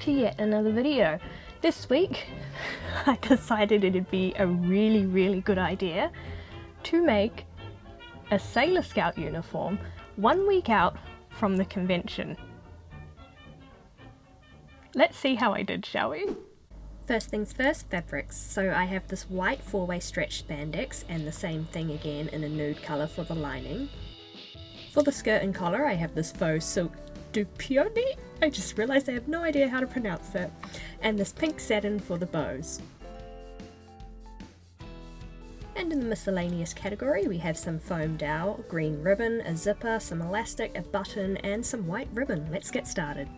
to yet another video. This week I decided it'd be a really good idea to make a Sailor Scout uniform 1 week out from the convention. Let's see how I did, shall we? First things first, fabrics. So I have this white 4-way stretch spandex and the same thing again in a nude colour for the lining. For the skirt and collar I have this faux silk dupioni. I just realised I have no idea how to pronounce that. And this pink satin for the bows. And in the miscellaneous category we have some foam dowel, green ribbon, a zipper, some elastic, a button and some white ribbon. Let's get started.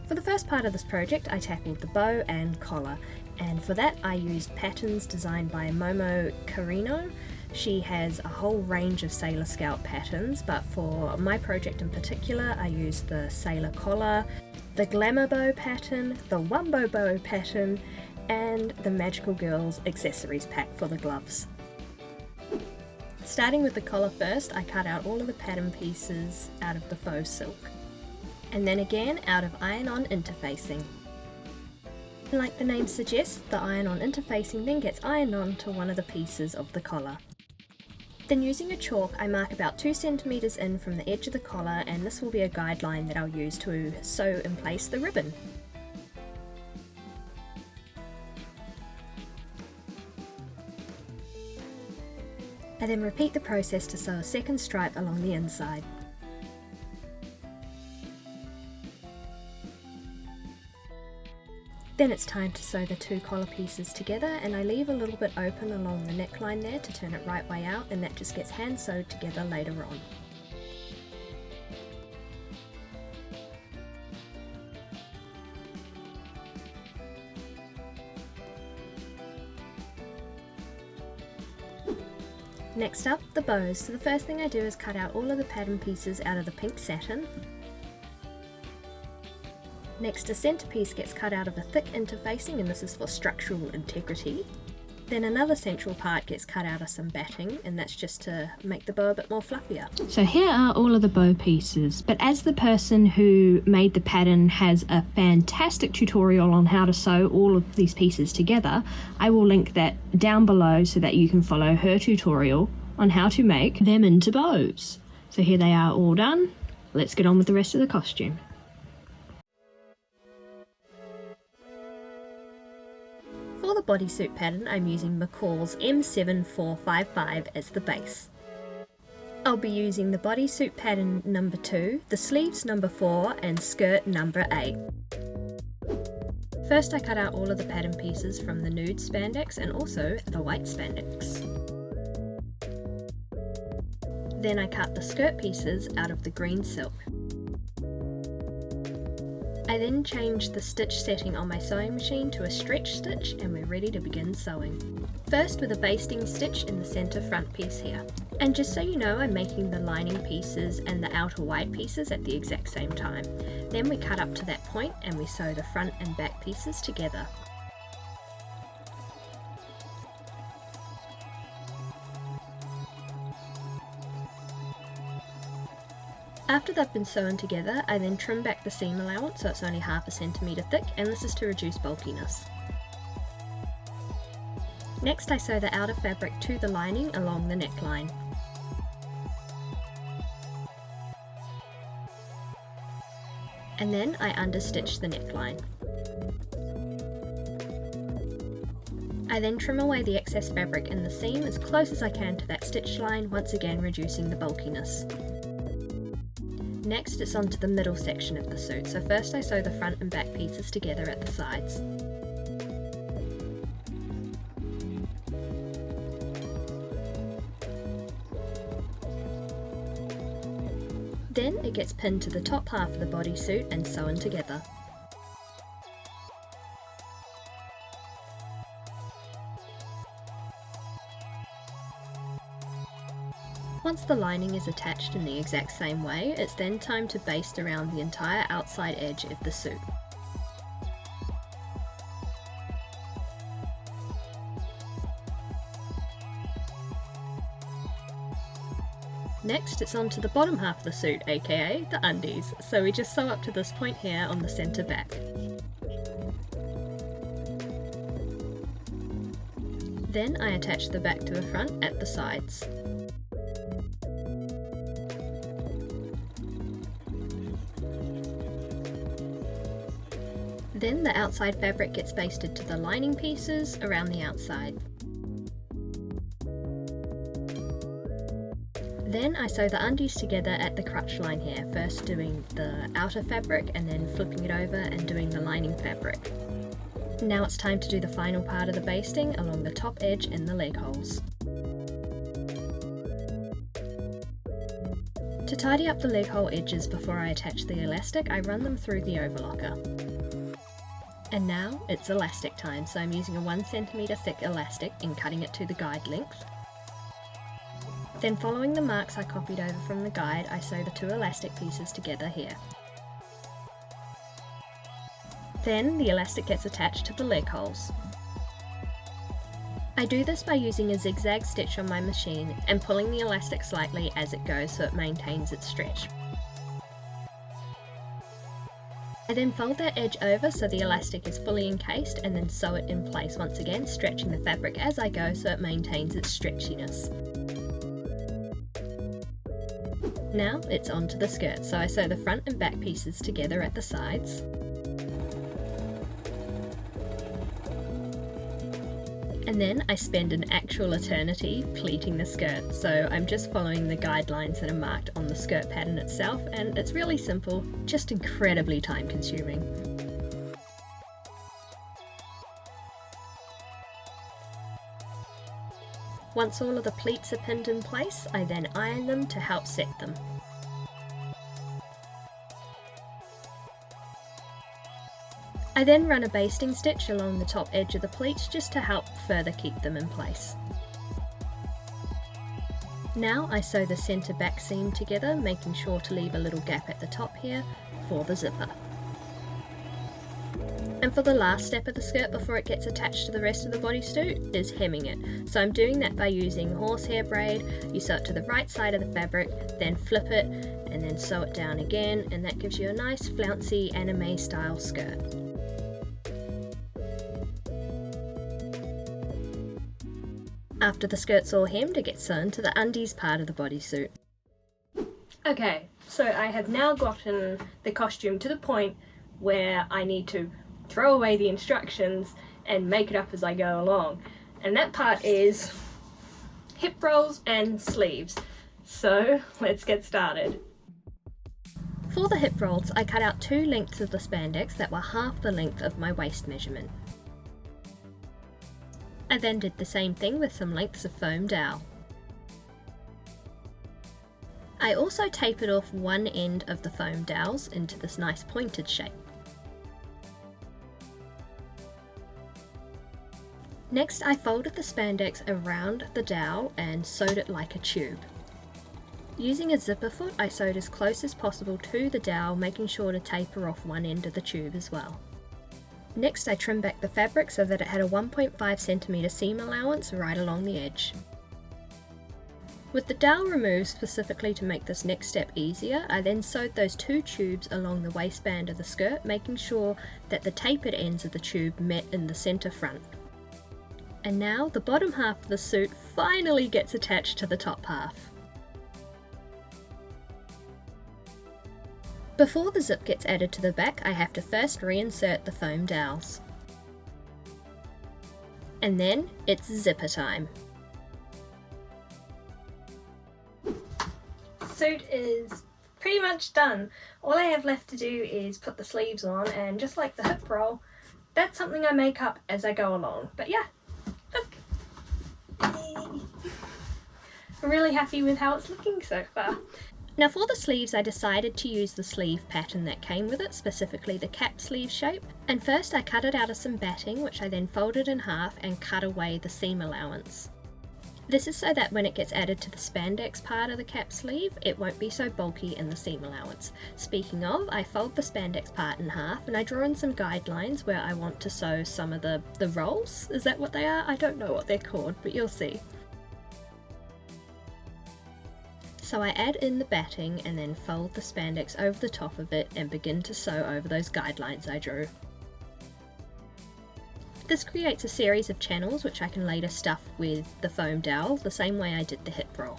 For the first part of this project I tackled the bow and collar, and for that I used patterns designed by Momo Carino. She has a whole range of Sailor Scout patterns, but for my project in particular I used the Sailor Collar, the Glamour Bow pattern, the Wumbo Bow pattern, and the Magical Girls accessories pack for the gloves. Starting with the collar first, I cut out all of the pattern pieces out of the faux silk, and then again out of iron-on interfacing. Like the name suggests, the iron-on interfacing then gets ironed on to one of the pieces of the collar. Then using a chalk I mark about 2 centimeters in from the edge of the collar, and this will be a guideline that I'll use to sew in place the ribbon. I then repeat the process to sew a second stripe along the inside. Then it's time to sew the 2 collar pieces together, and I leave a little bit open along the neckline there to turn it right way out, and that just gets hand sewed together later on. Next up, the bows. So the first thing I do is cut out all of the pattern pieces out of the pink satin. Next, a centerpiece gets cut out of a thick interfacing, and this is for structural integrity. Then another central part gets cut out of some batting, and that's just to make the bow a bit more fluffier. So here are all of the bow pieces, but as the person who made the pattern has a fantastic tutorial on how to sew all of these pieces together, I will link that down below so that you can follow her tutorial on how to make them into bows. So here they are all done. Let's get on with the rest of the costume. For the bodysuit pattern I'm using McCalls M7455 as the base. I'll be using the bodysuit pattern number 2, the sleeves number 4 and skirt number 8. First I cut out all of the pattern pieces from the nude spandex and also the white spandex. Then I cut the skirt pieces out of the green silk. I then changed the stitch setting on my sewing machine to a stretch stitch, and we're ready to begin sewing. First with a basting stitch in the centre front piece here. And just so you know, I'm making the lining pieces and the outer white pieces at the exact same time. Then we cut up to that point and we sew the front and back pieces together. After they've been sewn together, I then trim back the seam allowance so it's only 1/2 centimetre thick, and this is to reduce bulkiness. Next I sew the outer fabric to the lining along the neckline. And then I understitch the neckline. I then trim away the excess fabric in the seam as close as I can to that stitch line, once again reducing the bulkiness. Next it's onto the middle section of the suit, so first I sew the front and back pieces together at the sides. Then it gets pinned to the top half of the bodysuit and sewn together. Once the lining is attached in the exact same way, it's then time to baste around the entire outside edge of the suit. Next, it's on to the bottom half of the suit, aka the undies, so we just sew up to this point here on the centre back. Then I attach the back to the front at the sides. Then the outside fabric gets basted to the lining pieces around the outside. Then I sew the undies together at the crotch line here, first doing the outer fabric and then flipping it over and doing the lining fabric. Now it's time to do the final part of the basting along the top edge and the leg holes. To tidy up the leg hole edges before I attach the elastic, I run them through the overlocker. And now it's elastic time, so I'm using a 1 cm thick elastic and cutting it to the guide length. Then following the marks I copied over from the guide, I sew the 2 elastic pieces together here. Then the elastic gets attached to the leg holes. I do this by using a zigzag stitch on my machine and pulling the elastic slightly as it goes so it maintains its stretch. I then fold that edge over so the elastic is fully encased and then sew it in place once again, stretching the fabric as I go so it maintains its stretchiness. Now it's on to the skirt, so I sew the front and back pieces together at the sides. And then I spend an actual eternity pleating the skirt, so I'm just following the guidelines that are marked on the skirt pattern itself, and it's really simple, just incredibly time consuming. Once all of the pleats are pinned in place, I then iron them to help set them. I then run a basting stitch along the top edge of the pleats just to help further keep them in place. Now I sew the centre back seam together, making sure to leave a little gap at the top here for the zipper. And for the last step of the skirt before it gets attached to the rest of the bodysuit is hemming it. So I'm doing that by using horsehair braid. You sew it to the right side of the fabric, then flip it, and then sew it down again, and that gives you a nice flouncy anime style skirt. After the skirt's all hemmed, it gets sewn to the undies part of the bodysuit. Okay, so I have now gotten the costume to the point where I need to throw away the instructions and make it up as I go along. And that part is hip rolls and sleeves. So let's get started. For the hip rolls, I cut out 2 lengths of the spandex that were half the length of my waist measurement. I then did the same thing with some lengths of foam dowel. I also tapered off one end of the foam dowels into this nice pointed shape. Next, I folded the spandex around the dowel and sewed it like a tube. Using a zipper foot, I sewed as close as possible to the dowel, making sure to taper off one end of the tube as well. Next, I trimmed back the fabric so that it had a 1.5 cm seam allowance right along the edge. With the dowel removed specifically to make this next step easier, I then sewed those 2 tubes along the waistband of the skirt, making sure that the tapered ends of the tube met in the centre front. And now the bottom half of the suit finally gets attached to the top half. Before the zip gets added to the back, I have to first reinsert the foam dowels. And then it's zipper time. Suit is pretty much done. All I have left to do is put the sleeves on, and just like the hip roll, that's something I make up as I go along. But yeah, look. I'm really happy with how it's looking so far. Now for the sleeves, I decided to use the sleeve pattern that came with it, specifically the cap sleeve shape. And first I cut it out of some batting, which I then folded in half and cut away the seam allowance. This is so that when it gets added to the spandex part of the cap sleeve, it won't be so bulky in the seam allowance. Speaking of, I fold the spandex part in half and I draw in some guidelines where I want to sew some of the rolls. Is that what they are? I don't know what they're called, but you'll see. So I add in the batting and then fold the spandex over the top of it and begin to sew over those guidelines I drew. This creates a series of channels which I can later stuff with the foam dowel the same way I did the hip roll.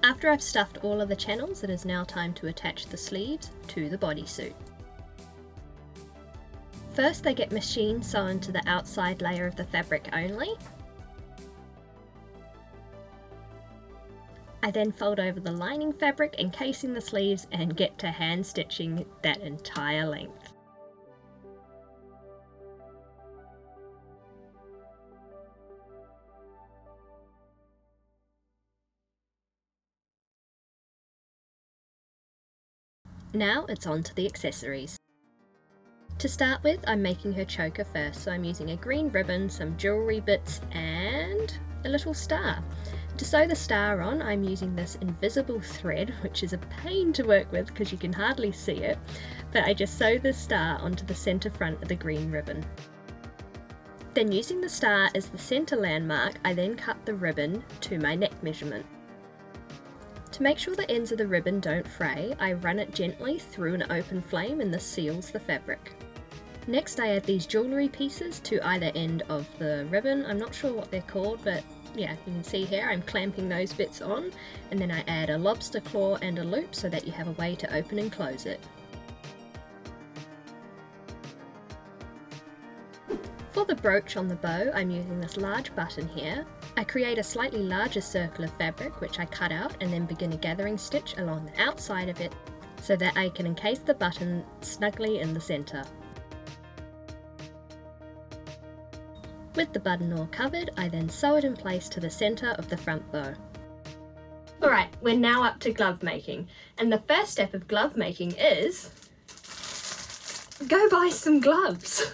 After I've stuffed all of the channels, it is now time to attach the sleeves to the bodysuit. First they get machine sewn to the outside layer of the fabric only. I then fold over the lining fabric encasing the sleeves and get to hand stitching that entire length. Now it's on to the accessories. To start with, I'm making her choker first, so I'm using a green ribbon, some jewellery bits and a little star. To sew the star on, I'm using this invisible thread, which is a pain to work with because you can hardly see it, but I just sew the star onto the centre front of the green ribbon. Then using the star as the centre landmark, I then cut the ribbon to my neck measurement. To make sure the ends of the ribbon don't fray, I run it gently through an open flame and this seals the fabric. Next I add these jewellery pieces to either end of the ribbon. I'm not sure what they're called, but yeah, you can see here I'm clamping those bits on, and then I add a lobster claw and a loop so that you have a way to open and close it. For the brooch on the bow, I'm using this large button here. I create a slightly larger circle of fabric which I cut out and then begin a gathering stitch along the outside of it so that I can encase the button snugly in the centre. With the button all covered, I then sew it in place to the centre of the front bow. Alright, we're now up to glove making, and the first step of glove making is go buy some gloves!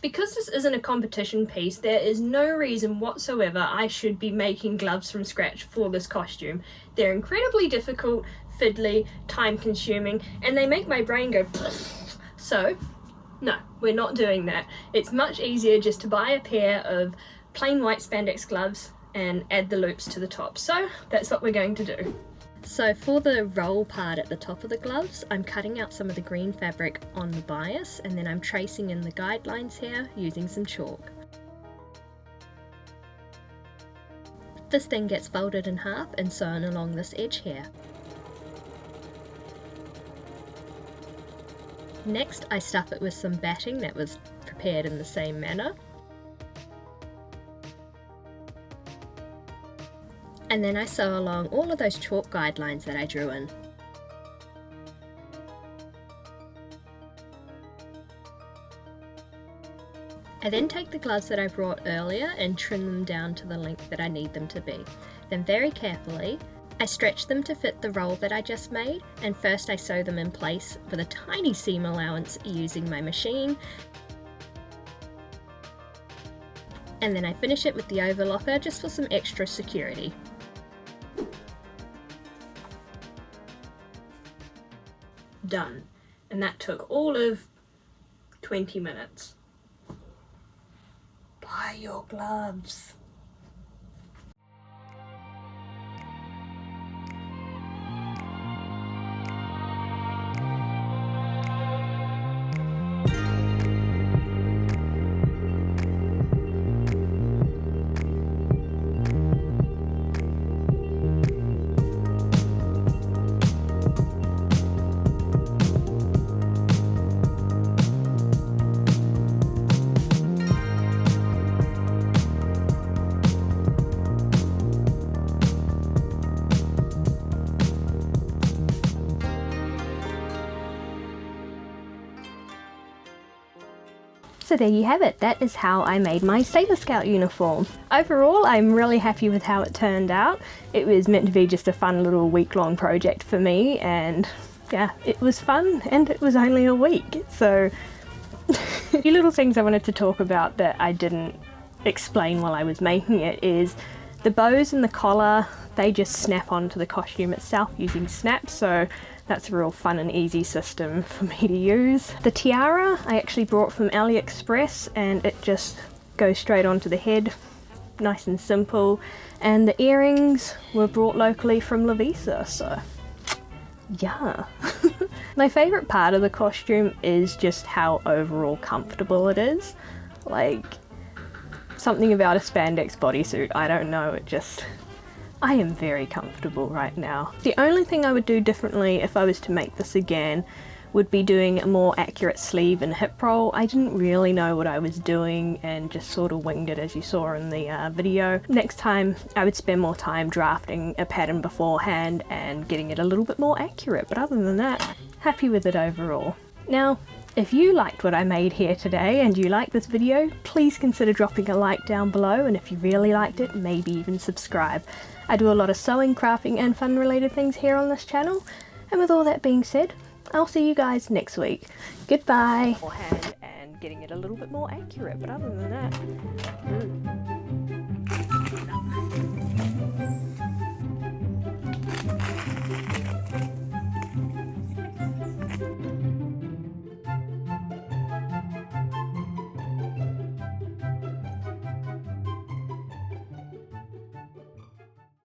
Because this isn't a competition piece, there is no reason whatsoever I should be making gloves from scratch for this costume. They're incredibly difficult, fiddly, time consuming, and they make my brain go so no, we're not doing that. It's much easier just to buy a pair of plain white spandex gloves and add the loops to the top. So that's what we're going to do. So for the roll part at the top of the gloves, I'm cutting out some of the green fabric on the bias and then I'm tracing in the guidelines here using some chalk. This then gets folded in half and sewn along this edge here. Next, I stuff it with some batting that was prepared in the same manner. And then I sew along all of those chalk guidelines that I drew in. I then take the gloves that I brought earlier and trim them down to the length that I need them to be. Then very carefully, I stretch them to fit the roll that I just made, and first I sew them in place with a tiny seam allowance using my machine. And then I finish it with the overlocker just for some extra security. Done. And that took all of 20 minutes. Buy your gloves. So there you have it, that is how I made my Sailor Scout uniform. Overall, I'm really happy with how it turned out. It was meant to be just a fun little week-long project for me, and yeah, it was fun, and it was only a week. So a few little things I wanted to talk about that I didn't explain while I was making it is the bows and the collar, they just snap onto the costume itself using snaps, so that's a real fun and easy system for me to use. The tiara I actually brought from AliExpress and it just goes straight onto the head, nice and simple. And the earrings were brought locally from Lavisa, so yeah. My favourite part of the costume is just how overall comfortable it is. Like, something about a spandex bodysuit, I don't know, it just, I am very comfortable right now. The only thing I would do differently if I was to make this again would be doing a more accurate sleeve and hip roll. I didn't really know what I was doing and just sort of winged it as you saw in the video. Next time I would spend more time drafting a pattern beforehand and getting it a little bit more accurate, but other than that, happy with it overall. Now, if you liked what I made here today and you liked this video, please consider dropping a like down below, and if you really liked it, maybe even subscribe. I do a lot of sewing, crafting and fun related things here on this channel, and with all that being said, I'll see you guys next week. Goodbye! And getting it a little bit more accurate, but other than that,